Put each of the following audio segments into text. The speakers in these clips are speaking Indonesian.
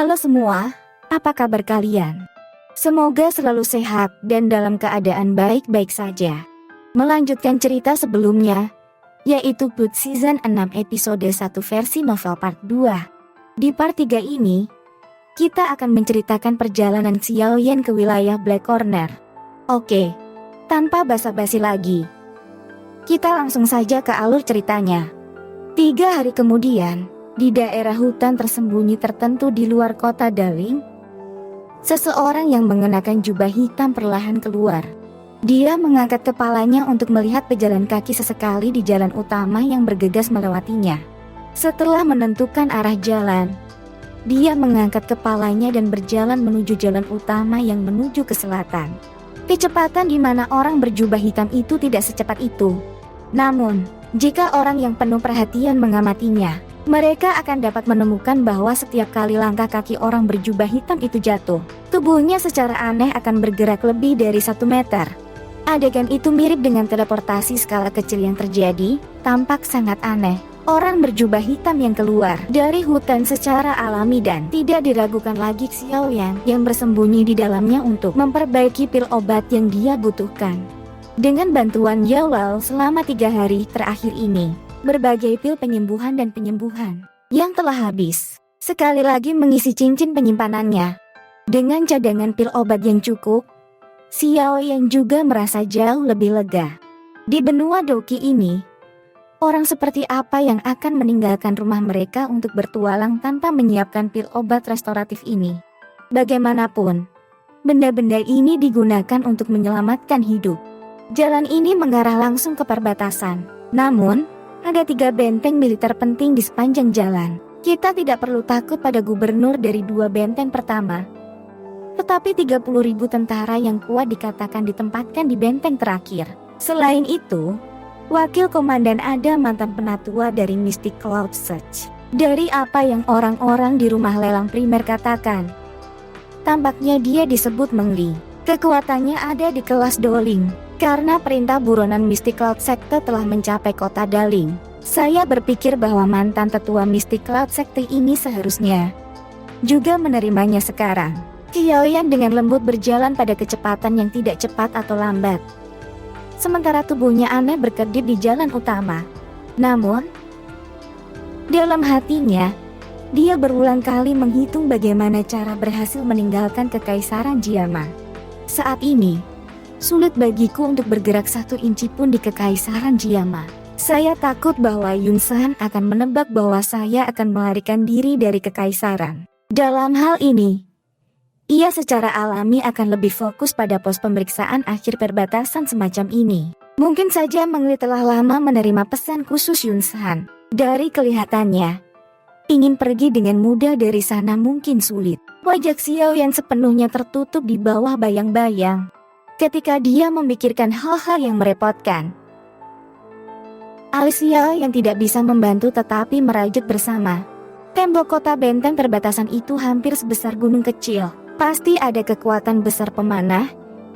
Halo semua, apa kabar kalian? Semoga selalu sehat dan dalam keadaan baik-baik saja. Melanjutkan cerita sebelumnya, yaitu Blood Season 6 episode 1 versi novel part 2. Di part 3 ini, kita akan menceritakan perjalanan Xiaoyan ke wilayah Black Corner. Oke, tanpa basa-basi lagi, kita langsung saja ke alur ceritanya. 3 hari kemudian, di daerah hutan tersembunyi tertentu di luar kota Daling, seseorang yang mengenakan jubah hitam perlahan keluar. Dia mengangkat kepalanya untuk melihat pejalan kaki sesekali di jalan utama yang bergegas melewatinya. Setelah menentukan arah jalan, dia mengangkat kepalanya dan berjalan menuju jalan utama yang menuju ke selatan. Kecepatan di mana orang berjubah hitam itu tidak secepat itu. Namun, jika orang yang penuh perhatian mengamatinya, mereka akan dapat menemukan bahwa setiap kali langkah kaki orang berjubah hitam itu jatuh, tubuhnya secara aneh akan bergerak lebih dari 1 meter. Adegan itu mirip dengan teleportasi skala kecil yang terjadi, tampak sangat aneh. Orang berjubah hitam yang keluar dari hutan secara alami dan tidak diragukan lagi Xiaoyan yang bersembunyi di dalamnya untuk memperbaiki pil obat yang dia butuhkan. Dengan bantuan Yaolao selama 3 hari terakhir ini, berbagai pil penyembuhan dan penyembuhan yang telah habis sekali lagi mengisi cincin penyimpanannya. Dengan cadangan pil obat yang cukup, Xiaoyan juga merasa jauh lebih lega. Di benua Doki ini, orang seperti apa yang akan meninggalkan rumah mereka untuk bertualang tanpa menyiapkan pil obat restoratif ini? Bagaimanapun, benda-benda ini digunakan untuk menyelamatkan hidup. Jalan ini mengarah langsung ke perbatasan. Namun, ada 3 benteng militer penting di sepanjang jalan. Kita tidak perlu takut pada gubernur dari 2 benteng pertama. Tetapi 30.000 tentara yang kuat dikatakan ditempatkan di benteng terakhir. Selain itu, wakil komandan ada mantan penatua dari Mystic Cloud Search. Dari apa yang orang-orang di rumah lelang primer katakan, tampaknya dia disebut Mengli. Kekuatannya ada di kelas Doling. Karena perintah buronan Mystic Cloud Sekte telah mencapai kota Daling, saya berpikir bahwa mantan tetua Mystic Cloud Sekte ini seharusnya juga menerimanya sekarang. Xiaoyan dengan lembut berjalan pada kecepatan yang tidak cepat atau lambat. Sementara tubuhnya aneh berkedip di jalan utama. Namun, dalam hatinya, dia berulang kali menghitung bagaimana cara berhasil meninggalkan kekaisaran Jiama. Saat ini, sulit bagiku untuk bergerak 1 inci pun di kekaisaran Jiama. Saya takut bahwa Yun San akan menebak bahwa saya akan melarikan diri dari kekaisaran. Dalam hal ini, ia secara alami akan lebih fokus pada pos pemeriksaan akhir perbatasan semacam ini. Mungkin saja Mengli telah lama menerima pesan khusus Yun San. Dari kelihatannya, ingin pergi dengan mudah dari sana mungkin sulit. Wajah Xiaoyan sepenuhnya tertutup di bawah bayang-bayang ketika dia memikirkan hal-hal yang merepotkan. Alicia yang tidak bisa membantu tetapi merajut bersama. Tembok kota benteng perbatasan itu hampir sebesar gunung kecil. Pasti ada kekuatan besar pemanah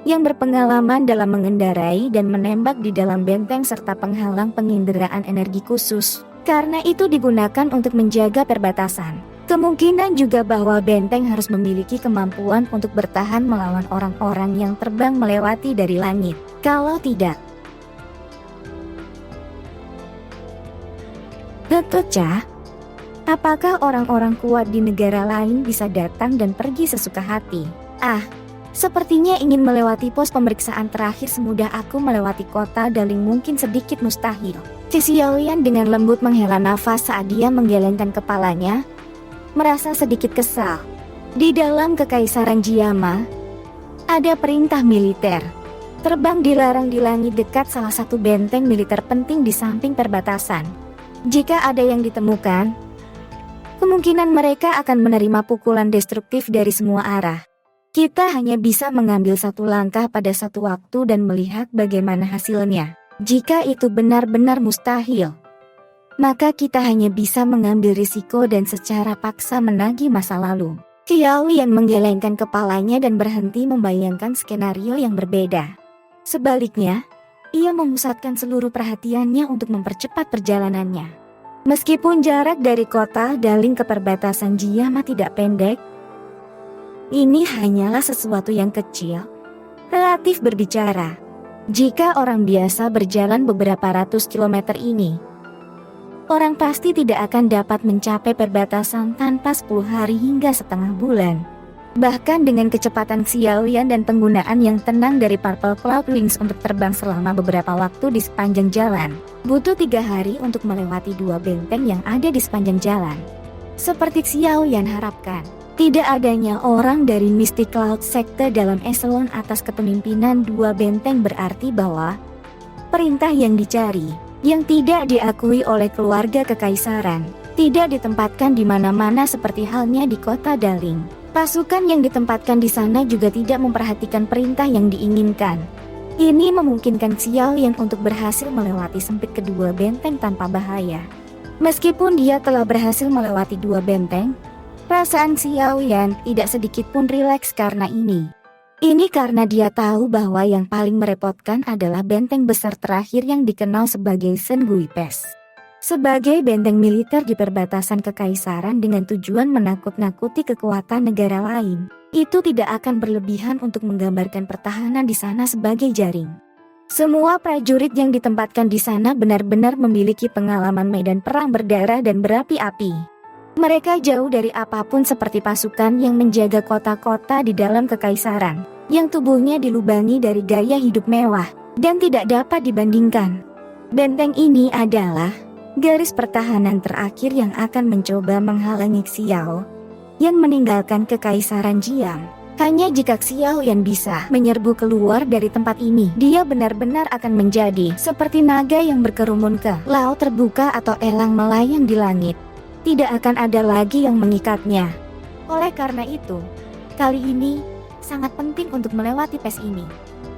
yang berpengalaman dalam mengendarai dan menembak di dalam benteng serta penghalang penginderaan energi khusus. Karena itu digunakan untuk menjaga perbatasan. Kemungkinan juga bahwa benteng harus memiliki kemampuan untuk bertahan melawan orang-orang yang terbang melewati dari langit. Kalau tidak, Tetocah, apakah orang-orang kuat di negara lain bisa datang dan pergi sesuka hati? Sepertinya ingin melewati pos pemeriksaan terakhir semudah aku melewati kota Daling mungkin sedikit mustahil. Xiaoyan dengan lembut menghela nafas saat dia menggelengkan kepalanya, merasa sedikit kesal. Di dalam kekaisaran Jiama, ada perintah militer. Terbang dilarang di langit dekat salah satu benteng militer penting di samping perbatasan. Jika ada yang ditemukan, kemungkinan mereka akan menerima pukulan destruktif dari semua arah. Kita hanya bisa mengambil 1 langkah pada 1 waktu dan melihat bagaimana hasilnya. Jika itu benar-benar mustahil, maka kita hanya bisa mengambil risiko dan secara paksa menagih masa lalu. Xiaoyan menggelengkan kepalanya dan berhenti membayangkan skenario yang berbeda. Sebaliknya, ia memusatkan seluruh perhatiannya untuk mempercepat perjalanannya. Meskipun jarak dari kota Daling ke perbatasan Jiama tidak pendek, Ini hanyalah sesuatu yang kecil, relatif berbicara. Jika orang biasa berjalan beberapa ratus kilometer ini, orang pasti tidak akan dapat mencapai perbatasan tanpa 10 hari hingga setengah bulan. Bahkan dengan kecepatan Xiaoyan dan penggunaan yang tenang dari Purple Cloud Wings untuk terbang selama beberapa waktu di sepanjang jalan, butuh 3 hari untuk melewati 2 benteng yang ada di sepanjang jalan. Seperti Xiaoyan harapkan, tidak adanya orang dari Mystic Cloud Sector dalam eselon atas kepemimpinan 2 benteng berarti bahwa perintah yang dicari, yang tidak diakui oleh keluarga kekaisaran, tidak ditempatkan di mana-mana seperti halnya di kota Daling. Pasukan yang ditempatkan di sana juga tidak memperhatikan perintah yang diinginkan. Ini memungkinkan Xiaoyan untuk berhasil melewati sempit kedua benteng tanpa bahaya. Meskipun dia telah berhasil melewati 2 benteng, perasaan Xiaoyan tidak sedikit pun rileks karena ini. Ini karena dia tahu bahwa yang paling merepotkan adalah benteng besar terakhir yang dikenal sebagai Sengui Pass. Sebagai benteng militer di perbatasan kekaisaran dengan tujuan menakut-nakuti kekuatan negara lain, itu tidak akan berlebihan untuk menggambarkan pertahanan di sana sebagai jaring. Semua prajurit yang ditempatkan di sana benar-benar memiliki pengalaman medan perang berdarah dan berapi-api. Mereka jauh dari apapun seperti pasukan yang menjaga kota-kota di dalam kekaisaran, yang tubuhnya dilubangi dari gaya hidup mewah, dan tidak dapat dibandingkan. Benteng ini adalah garis pertahanan terakhir yang akan mencoba menghalangi Xiao yang meninggalkan kekaisaran Jiang. Hanya jika Xiao yang bisa menyerbu keluar dari tempat ini, dia benar-benar akan menjadi seperti naga yang berkerumun ke laut terbuka atau elang melayang di langit. Tidak akan ada lagi yang mengikatnya. Oleh karena itu, kali ini sangat penting untuk melewati pes ini.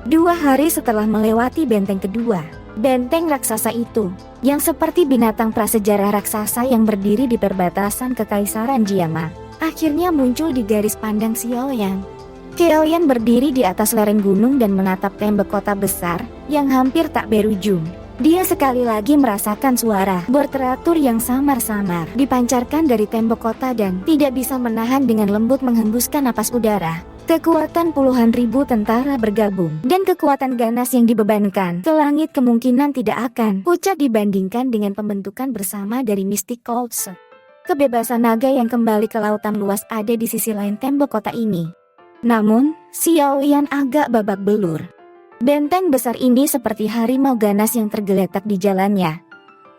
2 hari setelah melewati benteng kedua, benteng raksasa itu, yang seperti binatang prasejarah raksasa yang berdiri di perbatasan kekaisaran Jiama, akhirnya muncul di garis pandang Xiaoyan. Xiaoyan berdiri di atas lereng gunung dan menatap tembok kota besar, yang hampir tak berujung. Dia sekali lagi merasakan suara berteratur yang samar-samar dipancarkan dari tembok kota dan tidak bisa menahan dengan lembut menghembuskan napas udara. Kekuatan puluhan ribu tentara bergabung dan kekuatan ganas yang dibebankan ke langit kemungkinan tidak akan pucat dibandingkan dengan pembentukan bersama dari Mystic Cloud Sector. Kebebasan naga yang kembali ke lautan luas ada di sisi lain tembok kota ini. Namun, Xiaoyan agak babak belur. Benteng besar ini seperti harimau ganas yang tergeletak di jalannya,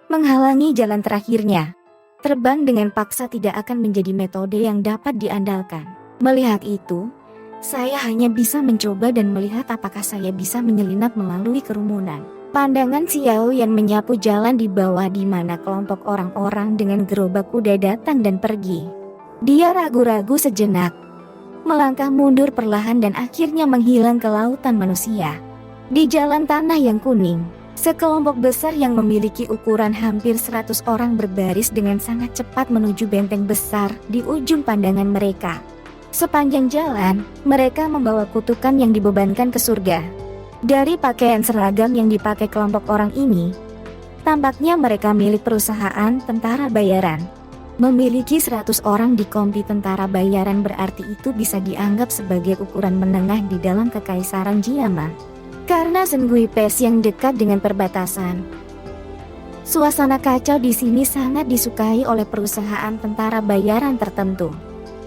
menghalangi jalan terakhirnya. Terbang dengan paksa tidak akan menjadi metode yang dapat diandalkan. Melihat itu, saya hanya bisa mencoba dan melihat apakah saya bisa menyelinap melalui kerumunan. Pandangan Xiaoyan menyapu jalan di bawah di mana kelompok orang-orang dengan gerobak kuda datang dan pergi. Dia ragu-ragu sejenak, melangkah mundur perlahan dan akhirnya menghilang ke lautan manusia. Di jalan tanah yang kuning, sekelompok besar yang memiliki ukuran hampir 100 orang berbaris dengan sangat cepat menuju benteng besar di ujung pandangan mereka. Sepanjang jalan, mereka membawa kutukan yang dibebankan ke surga. Dari pakaian seragam yang dipakai kelompok orang ini, tampaknya mereka milik perusahaan tentara bayaran. Memiliki 100 orang di kompi tentara bayaran berarti itu bisa dianggap sebagai ukuran menengah di dalam kekaisaran Jiama. Karena Sengui Pass yang dekat dengan perbatasan, suasana kacau di sini sangat disukai oleh perusahaan tentara bayaran tertentu.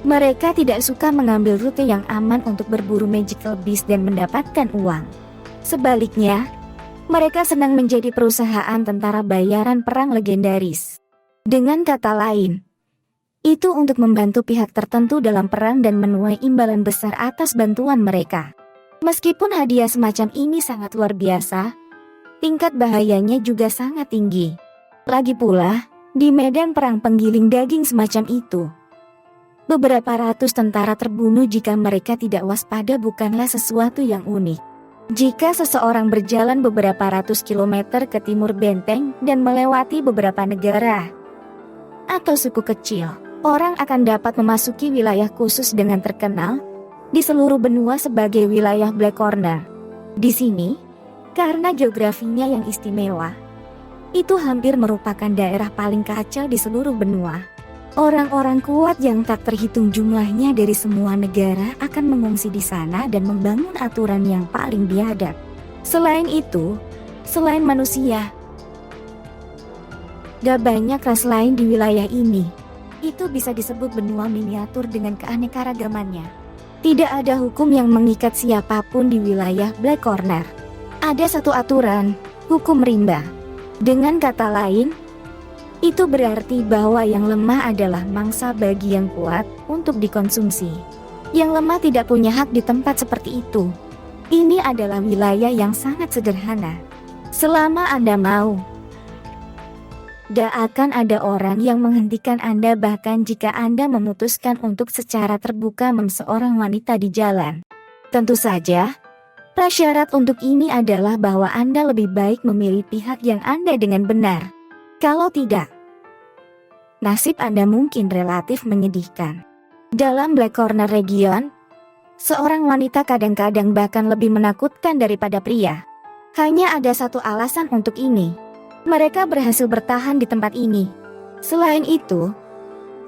Mereka tidak suka mengambil rute yang aman untuk berburu magical beast dan mendapatkan uang. Sebaliknya, mereka senang menjadi perusahaan tentara bayaran perang legendaris. Dengan kata lain, itu untuk membantu pihak tertentu dalam perang dan menuai imbalan besar atas bantuan mereka. Meskipun hadiah semacam ini sangat luar biasa, tingkat bahayanya juga sangat tinggi. Lagi pula, di medan perang penggiling daging semacam itu, beberapa ratus tentara terbunuh jika mereka tidak waspada bukanlah sesuatu yang unik. Jika seseorang berjalan beberapa ratus kilometer ke timur benteng dan melewati beberapa negara atau suku kecil, orang akan dapat memasuki wilayah khusus dengan terkenal di seluruh benua sebagai wilayah Black Corner. Di sini, karena geografinya yang istimewa, itu hampir merupakan daerah paling kacau di seluruh benua. Orang-orang kuat yang tak terhitung jumlahnya dari semua negara akan mengungsi di sana dan membangun aturan yang paling biadab. Selain itu, selain manusia, gak banyak ras lain di wilayah ini. Itu bisa disebut benua miniatur dengan keanekaragamannya. Tidak ada hukum yang mengikat siapapun di wilayah Black Corner. Ada satu aturan, hukum rimba. Dengan kata lain, itu berarti bahwa yang lemah adalah mangsa bagi yang kuat untuk dikonsumsi. Yang lemah tidak punya hak di tempat seperti itu. Ini adalah wilayah yang sangat sederhana. Selama Anda mau, tidak akan ada orang yang menghentikan Anda, bahkan jika Anda memutuskan untuk secara terbuka seorang wanita di jalan. Tentu saja, prasyarat untuk ini adalah bahwa Anda lebih baik memilih pihak yang Anda dengan benar. Kalau tidak, nasib Anda mungkin relatif menyedihkan. Dalam Black Corner region, seorang wanita kadang-kadang bahkan lebih menakutkan daripada pria. Hanya ada satu alasan untuk ini. Mereka berhasil bertahan di tempat ini. Selain itu,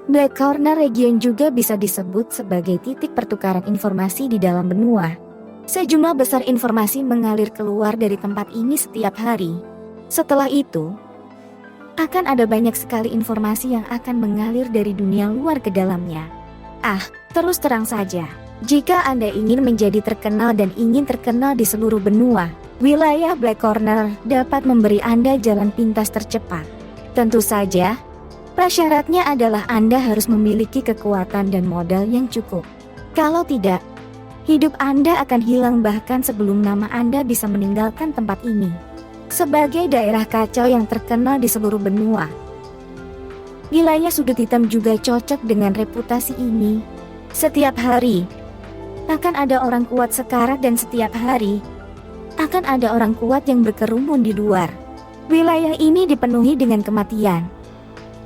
Black Corner region juga bisa disebut sebagai titik pertukaran informasi di dalam benua. Sejumlah besar informasi mengalir keluar dari tempat ini setiap hari. Setelah itu, akan ada banyak sekali informasi yang akan mengalir dari dunia luar ke dalamnya. Terus terang saja, jika Anda ingin menjadi terkenal dan ingin terkenal di seluruh benua, wilayah Black Corner dapat memberi Anda jalan pintas tercepat. Tentu saja, prasyaratnya adalah Anda harus memiliki kekuatan dan modal yang cukup. Kalau tidak, hidup Anda akan hilang bahkan sebelum nama Anda bisa meninggalkan tempat ini. Sebagai daerah kacau yang terkenal di seluruh benua, wilayah sudut hitam juga cocok dengan reputasi ini. Setiap hari akan ada orang kuat sekarat dan setiap hari akan ada orang kuat yang berkerumun di luar. Wilayah ini dipenuhi dengan kematian,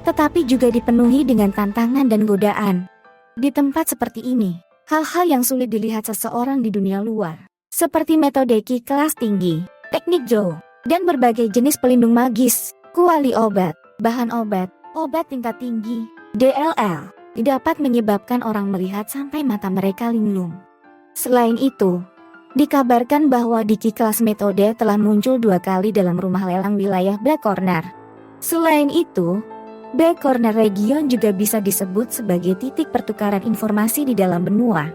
tetapi juga dipenuhi dengan tantangan dan godaan. Di tempat seperti ini, hal-hal yang sulit dilihat seseorang di dunia luar, seperti metode Ki kelas tinggi, teknik Zhou, dan berbagai jenis pelindung magis, kuali obat, bahan obat, obat tingkat tinggi, DLL, dapat menyebabkan orang melihat sampai mata mereka linglung. Selain itu, dikabarkan bahwa di Ki kelas metode telah muncul 2 kali dalam rumah lelang wilayah Black Corner. Selain itu, Black Corner region juga bisa disebut sebagai titik pertukaran informasi di dalam benua.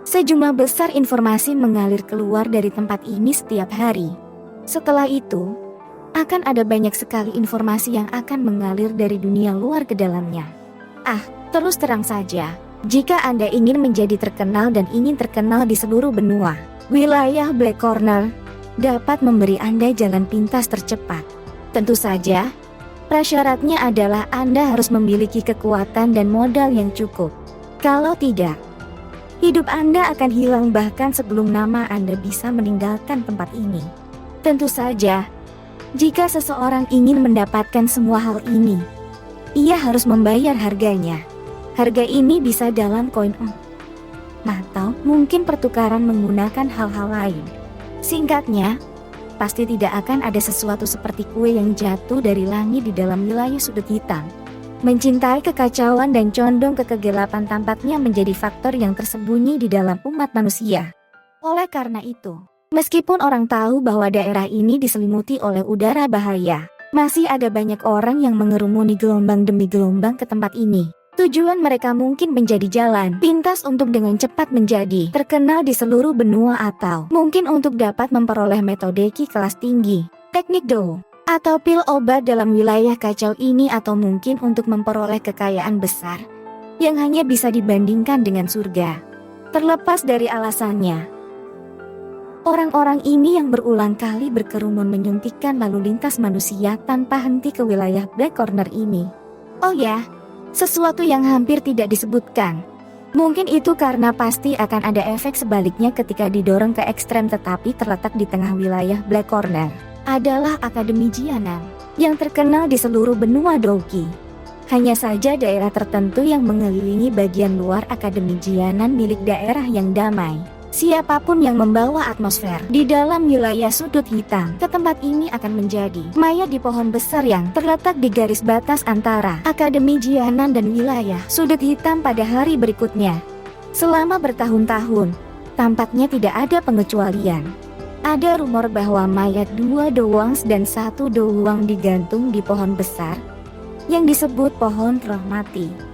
Sejumlah besar informasi mengalir keluar dari tempat ini setiap hari. Setelah itu, akan ada banyak sekali informasi yang akan mengalir dari dunia luar ke dalamnya. Terus terang saja, jika Anda ingin menjadi terkenal dan ingin terkenal di seluruh benua, wilayah Black Corner dapat memberi Anda jalan pintas tercepat. Tentu saja, prasyaratnya adalah Anda harus memiliki kekuatan dan modal yang cukup. Kalau tidak, hidup Anda akan hilang bahkan sebelum nama Anda bisa meninggalkan tempat ini. Tentu saja, jika seseorang ingin mendapatkan semua hal ini, ia harus membayar harganya. Harga ini bisa dalam koin atau mungkin pertukaran menggunakan hal-hal lain. Singkatnya, pasti tidak akan ada sesuatu seperti kue yang jatuh dari langit di dalam wilayah sudut hitam. Mencintai kekacauan dan condong ke kegelapan tampaknya menjadi faktor yang tersembunyi di dalam umat manusia. Oleh karena itu, meskipun orang tahu bahwa daerah ini diselimuti oleh udara bahaya, masih ada banyak orang yang mengerumuni gelombang demi gelombang ke tempat ini. Tujuan mereka mungkin menjadi jalan pintas untuk dengan cepat menjadi terkenal di seluruh benua atau mungkin untuk dapat memperoleh metode Ki kelas tinggi, teknik Zhou, atau pil obat dalam wilayah kacau ini atau mungkin untuk memperoleh kekayaan besar yang hanya bisa dibandingkan dengan surga. Terlepas dari alasannya, orang-orang ini yang berulang kali berkerumun menyuntikkan lalu lintas manusia tanpa henti ke wilayah Black Corner ini. Oh ya, sesuatu yang hampir tidak disebutkan. Mungkin itu karena pasti akan ada efek sebaliknya ketika didorong ke ekstrem, tetapi terletak di tengah wilayah Black Corner adalah Akademi Jianan yang terkenal di seluruh benua Douki. Hanya saja daerah tertentu yang mengelilingi bagian luar Akademi Jianan milik daerah yang damai. Siapapun yang membawa atmosfer di dalam wilayah sudut hitam ke tempat ini akan menjadi mayat di pohon besar yang terletak di garis batas antara Akademi Jianan dan wilayah sudut hitam pada hari berikutnya. Selama bertahun-tahun, tampaknya tidak ada pengecualian. Ada rumor bahwa mayat 2 Dowangs dan 1 Dowang digantung di pohon besar yang disebut pohon roh mati.